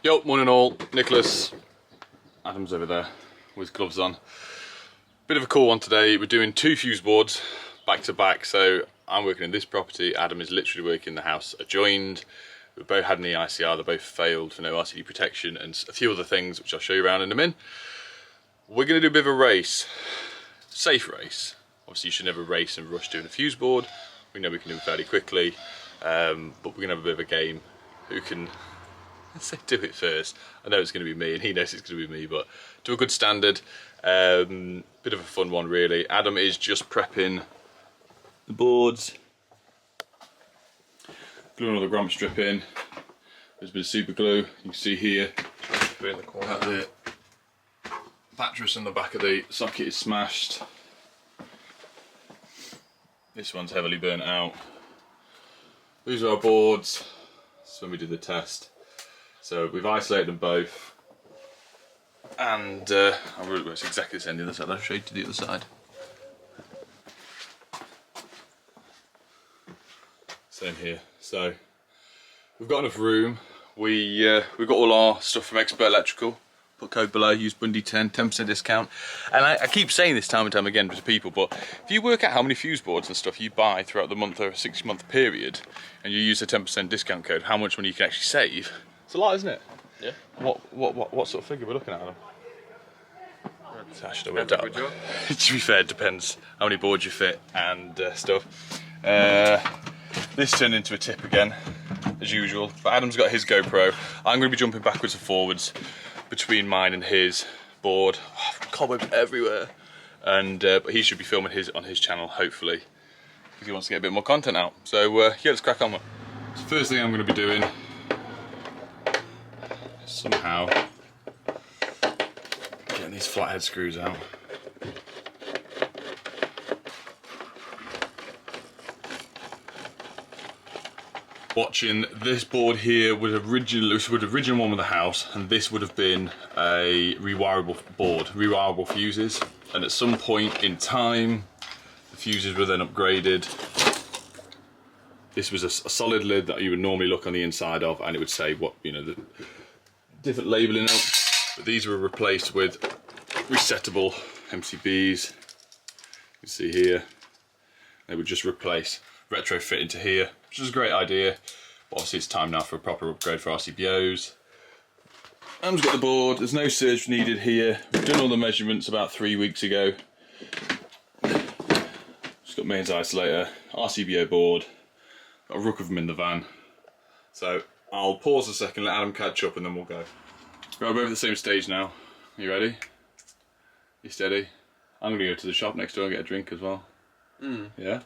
Yo, morning all. Nicholas. Adam's over there with gloves on. Bit of a cool one today. We're doing 2 fuse boards back to back. So I'm working in this property. Adam is literally working in the house adjoined. We both had an EICR. They both failed for no RCD protection and a few other things which I'll show you around in a minute. We're going to do a bit of a race. Safe race. Obviously you should never race and rush doing a fuse board. We know we can do it fairly quickly. But we're going to have a bit of a game. Who can... Let's say do it first. I know it's going to be me and he knows it's going to be me, but to a good standard. Bit of a fun one really. Adam is just prepping the boards. Gluing all the grommet strip in. There's a bit of super glue. You can see here in the corner. The buttress on the back of the socket is smashed. This one's heavily burnt out. These are our boards. This is when we did the test. So we've isolated them both, and it's exactly the same the other side. I'll show you to the other side. Same here. So we've got enough room. We've got all our stuff from Expert Electrical. Put code below. Use Bundy10, 10% discount. And I keep saying this time and time again to people, but if you work out how many fuse boards and stuff you buy throughout the month or a 60-month period, and you use the 10% discount code, how much money you can actually save. It's a lot, isn't it? Yeah. What sort of figure we're looking at, Adam? I should have worked out. To be fair, it depends how many boards you fit and stuff. This turned into a tip again, as usual. But Adam's got his GoPro. I'm going to be jumping backwards and forwards between mine and his board. Cobwebs everywhere. And but he should be filming on his channel, hopefully, because he wants to get a bit more content out. So yeah, let's crack on. So first thing I'm going to be doing, somehow getting these flathead screws out. Watching this board here would have original one with the house, and this would have been a rewirable board, rewirable fuses. And at some point in time, the fuses were then upgraded. This was a solid lid that you would normally look on the inside of, and it would say what, you know, the different labelling up. But these were replaced with resettable MCBs. You can see here, they would just retrofit into here, which is a great idea. But obviously it's time now for a proper upgrade for RCBOs. Adam's got the board, there's no surge needed here. We've done all the measurements about 3 weeks ago. Just got mains isolator, RCBO board, got a rook of them in the van. So I'll pause a second, let Adam catch up, and then we'll go. Right, we're both at the same stage now. You ready? You steady? I'm going to go to the shop next door and get a drink as well. Yeah?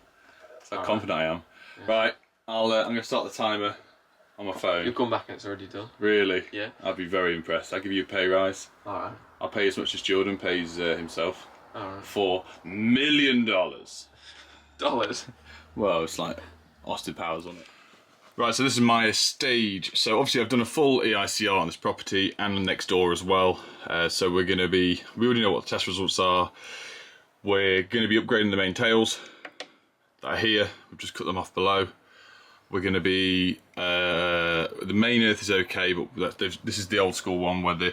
That's how confident I am. Yeah. Right, I'm going to start the timer on my phone. You'll come back and it's already done. Really? Yeah. I'd be very impressed. I'll give you a pay rise. Alright. I'll pay as much as Jordan pays himself. Alright. $4 million. Dollars? Well, it's like Austin Powers on it. Right, so this is my stage. So obviously I've done a full EICR on this property and next door as well. So we already know what the test results are. We're going to be upgrading the main tails that are here. We've just cut them off below. We're going to be, the main earth is okay, but this is the old school one where the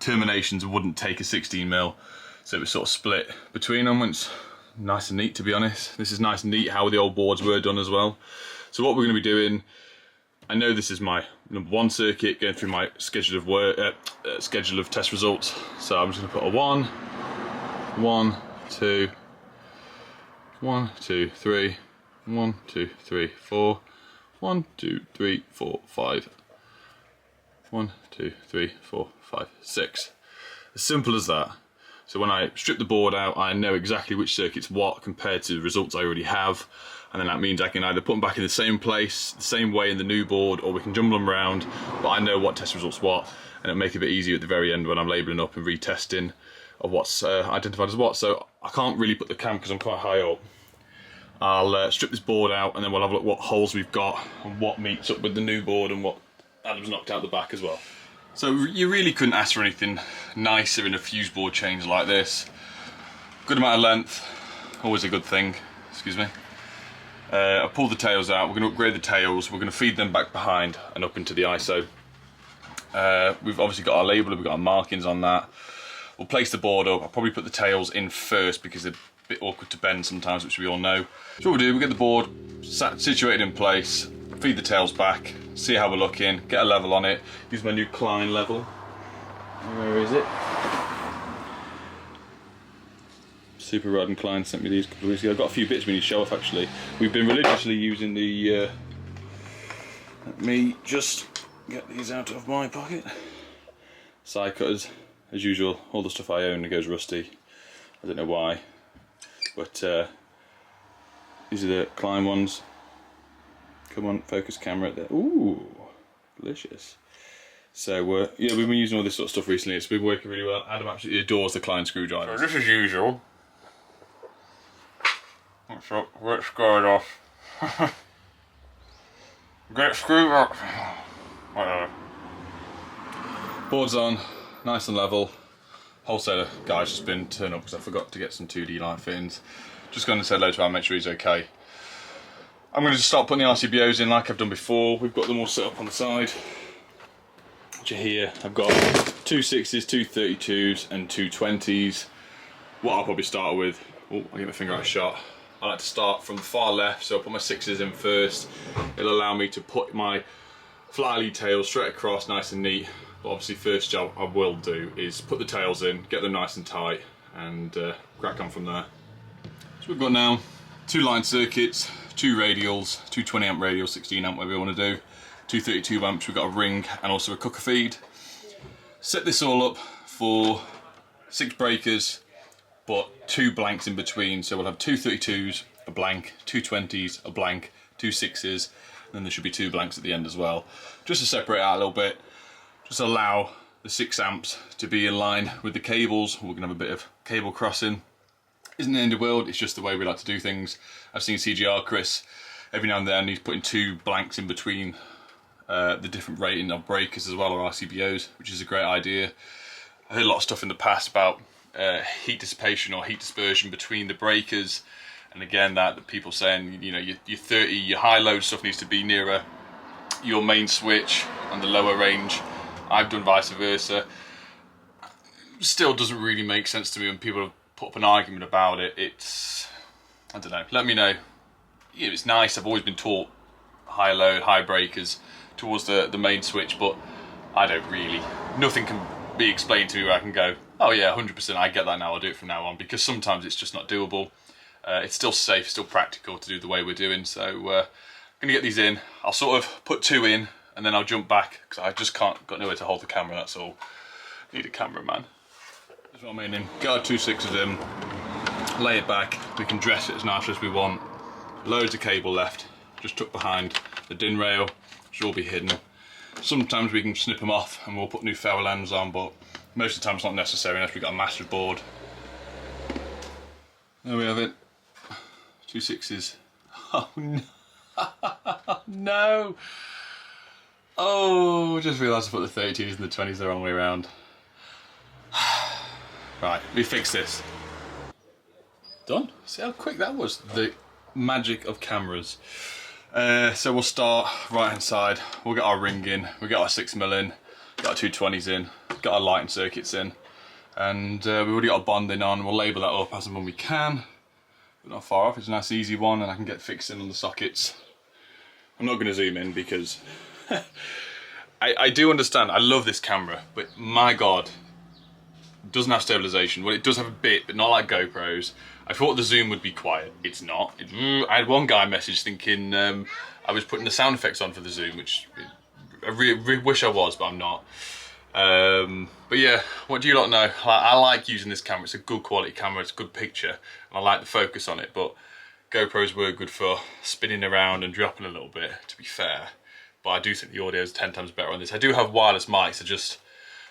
terminations wouldn't take a 16mm. So it was sort of split between them. It's nice and neat, to be honest. This is nice and neat how the old boards were done as well. So what we're going to be doing, I know this is my #1 circuit, going through my schedule of work, schedule of test results. So I'm just going to put a 1, 1, 2, 1, 2, 3, 1, 2, 3, 4, 1, 2, 3, 4, 5, 1, 2, 3, 4, 5, 6. As simple as that. So when I strip the board out, I know exactly which circuit's what compared to the results I already have. And then that means I can either put them back in the same place, the same way in the new board, or we can jumble them around, but I know what test results what, and it'll make it a bit easier at the very end when I'm labelling up and retesting of what's identified as what. So I can't really put the cam because I'm quite high up. I'll strip this board out, and then we'll have a look what holes we've got and what meets up with the new board and what Adam's knocked out the back as well. So you really couldn't ask for anything nicer in a fuse board change like this. Good amount of length, always a good thing, excuse me. I pulled the tails out, we're going to upgrade the tails, we're going to feed them back behind and up into the ISO. We've obviously got our label, we've got our markings on that. We'll place the board up. I'll probably put the tails in first because they're a bit awkward to bend sometimes, which we all know. So what we'll do, we'll get the board situated in place, feed the tails back, see how we're looking, get a level on it, use my new Klein level. Where is it? Super Rod and Klein sent me these a couple of weeks ago. I've got a few bits we need to show off actually. We've been religiously using the, let me just get these out of my pocket. Side cutters, as usual, all the stuff I own goes rusty. I don't know why, but these are the Klein ones. Come on, focus camera there. Ooh, delicious. So yeah, we've been using all this sort of stuff recently. It's been working really well. Adam absolutely adores the Klein screwdriver. So just as usual, let's go it off. Get screwed up. Board's on, nice and level. Wholesaler guy's just been turned up because I forgot to get some 2D light fittings. Just going to say hello to him, make sure he's okay. I'm going to just start putting the RCBOs in like I've done before. We've got them all set up on the side. Which are here. I've got 2 6s, 2 32s and 2 20s. What I'll probably start with, oh, I'll get my finger out of shot. I like to start from the far left, so I'll put my 6s in first. It'll allow me to put my fly lead tails straight across, nice and neat. But obviously first job I will do is put the tails in, get them nice and tight, and crack on from there. So we've got now 2 line circuits, 2 radials, 2 20 amp radials, 16 amp, whatever we want to do, 2 32 amps, we've got a ring and also a cooker feed. Set this all up for 6 breakers, but 2 blanks in between, so we'll have 2 32s, a blank, 2 20s, a blank, 2 6s, and then there should be 2 blanks at the end as well, just to separate out a little bit, just allow the 6 amps to be in line with the cables. We're going to have a bit of cable crossing. Isn't the end of the world, it's just the way we like to do things. I've seen CGR Chris, every now and then he's putting 2 blanks in between the different rating of breakers as well, or RCBOs, which is a great idea. I heard a lot of stuff in the past about heat dissipation or heat dispersion between the breakers, and again that people saying, you know, your 30, your high load stuff needs to be nearer your main switch and the lower range. I've done vice versa. Still doesn't really make sense to me when people have put up an argument about it. It's, I don't know, let me know. Yeah, it's nice, I've always been taught high load, high breakers towards the main switch, but I don't really, nothing can be explained to me where I can go, oh yeah, 100% I get that now, I'll do it from now on, because sometimes it's just not doable. It's still safe, still practical to do the way we're doing, so I'm going to get these in. I'll sort of put 2 in, and then I'll jump back, because I just got nowhere to hold the camera, that's all. Need a cameraman. That's what I'm meaning. Get our 2 6s in, lay it back, we can dress it as nice as we want. Loads of cable left, just tucked behind the DIN rail, should all be hidden. Sometimes we can snip them off and we'll put new ferrule ends on, but most of the time it's not necessary unless we've got a master board. There we have it. 2 6s. Oh no! No! Oh, just realised I put the 32s and the 20s the wrong way around. Right, we fixed this. Done. See how quick that was? The magic of cameras. So we'll start right hand side. We'll get our ring in. We'll get our 6mm in. Got our 2 20s in. Got our lighting circuits in. And we've already got our bonding on. We'll label that up as and when we can. But not far off. It's a nice easy one, and I can get fixed in on the sockets. I'm not going to zoom in because I do understand. I love this camera, but my God, it doesn't have stabilization. Well, it does have a bit, but not like GoPros. I thought the zoom would be quiet. It's not. I had one guy message thinking I was putting the sound effects on for the zoom, which I really wish I was, but I'm not. But yeah, what do you lot know? I like using this camera. It's a good quality camera. It's a good picture, and I like the focus on it. But GoPros were good for spinning around and dropping a little bit, to be fair. But I do think the audio is 10 times better on this. I do have wireless mics. I just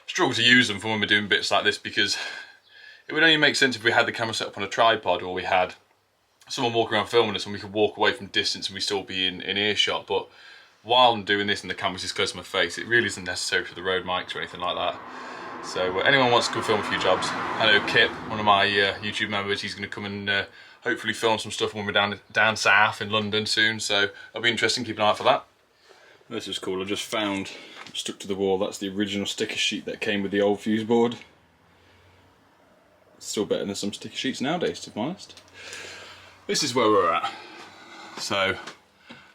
struggle to use them for when we're doing bits like this, because it would only make sense if we had the camera set up on a tripod, or we had someone walking around filming us and we could walk away from distance and we still be in earshot. But while I'm doing this and the camera's this close to my face, it really isn't necessary for the Rode mics or anything like that. So anyone wants to come film a few jobs, I know Kip, one of my YouTube members, he's going to come and hopefully film some stuff when we're down south in London soon, so it'll be interesting, keep an eye out for that. This is cool. I just found stuck to the wall. That's the original sticker sheet that came with the old fuse board. It's still better than some sticker sheets nowadays, to be honest. This is where we're at. So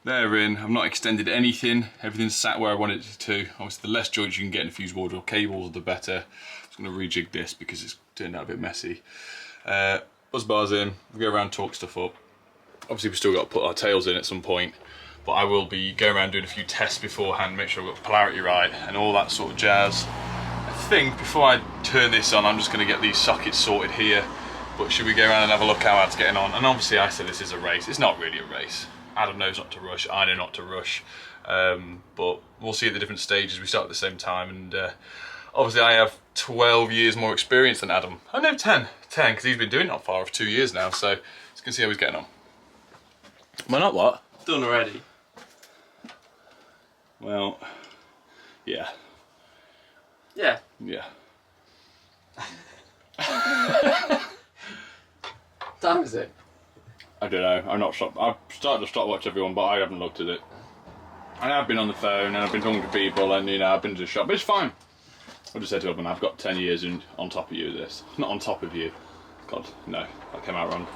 they're in. I've not extended anything. Everything's sat where I want it to. Obviously, the less joints you can get in a fuse board or cables, the better. I'm just going to rejig this because it's turned out a bit messy. Buzz bars in. We go around, torque stuff up. Obviously, we've still got to put our tails in at some point, but I will be going around doing a few tests beforehand, make sure I've got polarity right and all that sort of jazz. I think before I turn this on, I'm just going to get these sockets sorted here. But should we go around and have a look how it's getting on? And obviously, I said this is a race. It's not really a race. Adam knows not to rush. I know not to rush. But we'll see at the different stages. We start at the same time, and obviously, I have 12 years more experience than Adam. Oh no, 10, because he's been doing it not far off 2 years now. So let's go see how he's getting on. Am I not what? Done already. Well, yeah. Yeah. Yeah. Time is it? I don't know. I've started to stopwatch everyone, but I haven't looked at it. And I've been on the phone and I've been talking to people, and you know, I've been to the shop. But it's fine. I just said to everyone, I've got 10 years on top of you. This, not on top of you. God, no, that came out wrong.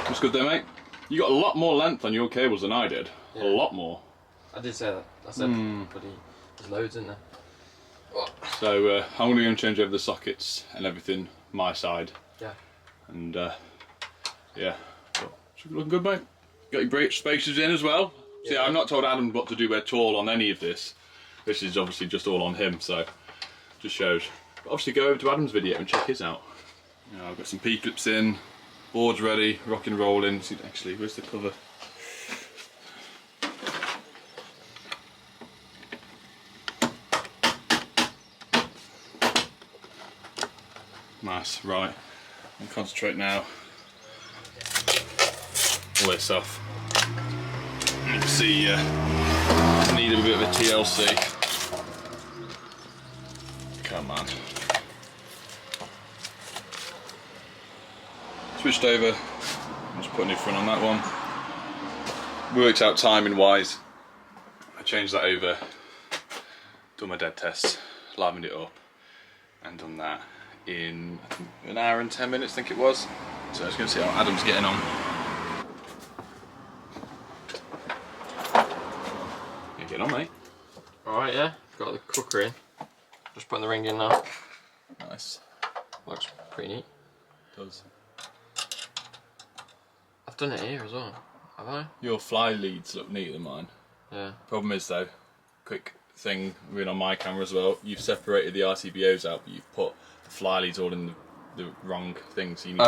It's good though, mate. You got a lot more length on your cables than I did. Yeah. A lot more. I did say that. I said, bloody, there's loads in there. So I'm going to go and change over the sockets and everything, my side. Yeah. And yeah, it's looking good, mate. Got your brake spacers in as well. Yeah. See, I've not told Adam what to do at all on any of this. This is obviously just all on him, so just shows. But obviously, go over to Adam's video and check his out. You know, I've got some P clips in, board's ready, rock and rolling. See, actually, where's the cover? Nice, right. I'll concentrate now. All this off. You can see I need a bit of a TLC. Come on. Switched over. I'm just putting it front on that one. Worked out timing wise. I changed that over. Done my dead test. Livened it up. And done that in I think, an hour and 10 minutes, I think it was. So I was going to see how Adam's getting on. You getting on, mate? Alright, yeah. Got the cooker in. Just putting the ring in now. Nice. Looks pretty neat. Does. I've done it here as well, have I? Your fly leads look neater than mine. Yeah. Problem is though, quick thing, we're on my camera as well, you've separated the RCBOs out, but you've put the fly leads all in the wrong thing, so you need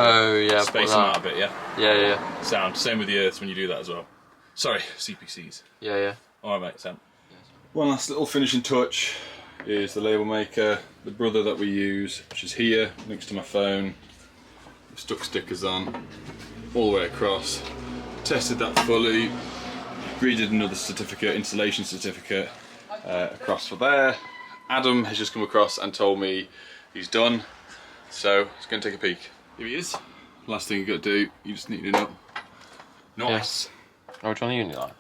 to space them out a bit, yeah? Yeah. Sound. Same with the earths when you do that as well. Sorry, CPCs. Yeah. Alright mate, Sam. Yes. One last little finishing touch is the label maker, the brother that we use, which is here, next to my phone. I've stuck stickers on, all the way across. Tested that fully, redid another certificate, installation certificate, across for there. Adam has just come across and told me he's done, so let's go and take a peek. Here he is. Last thing you got to do, you just neaten it up. Nice. Oh, which one are you like?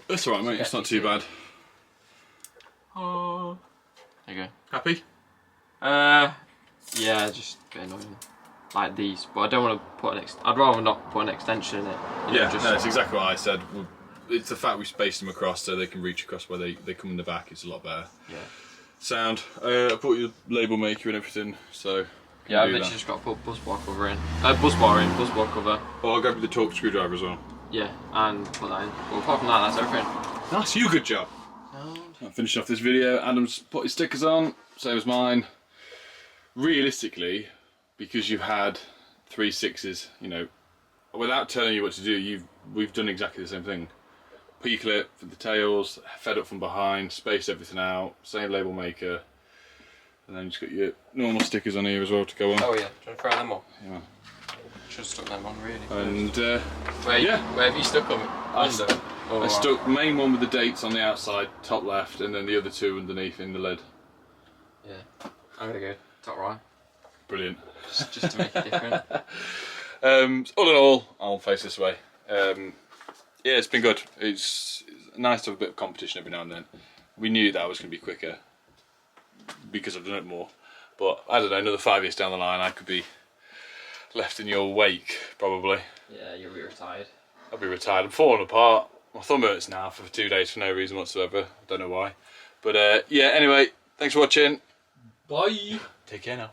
That's alright mate, it's not too bad. Oh. There you go. Happy? Yeah, just a bit annoying. Like these, but I don't want to put I'd rather not put an extension in it. Yeah, no, it's exactly what I said. It's the fact we spaced them across so they can reach across where they come in the back. It's a lot better. Yeah. Sound. I put your label maker and everything, so yeah, I've literally just got to put bus bar cover in. Bus bar cover. Oh, I'll grab you the torque screwdriver as well. Yeah, and put that in. Well, apart from that, that's everything. Nice, you good job. I'm finishing off this video. Adam's put his stickers on, same as mine. Realistically, because you've had 3 6s, you know, without telling you what to do, we've done exactly the same thing. P-clip for the tails, fed up from behind, spaced everything out, same label maker, and then you just got your normal stickers on here as well to go on. Oh yeah, do you want to throw them on? Yeah. Should have stuck them on really. And where have you stuck them? I stuck main one with the dates on the outside, top left, and then the other 2 underneath in the lid. Yeah, I'm gonna go top right. Brilliant. Just to make it different. All in all, I'll face this way. Yeah, it's been good. It's nice to have a bit of competition every now and then. We knew that was going to be quicker because I've done it more. But I don't know, another 5 years down the line, I could be left in your wake, probably. Yeah, you'll be retired. I'll be retired. I'm falling apart. My thumb hurts now for 2 days for no reason whatsoever. I don't know why. But yeah, anyway, thanks for watching. Bye. Take care now.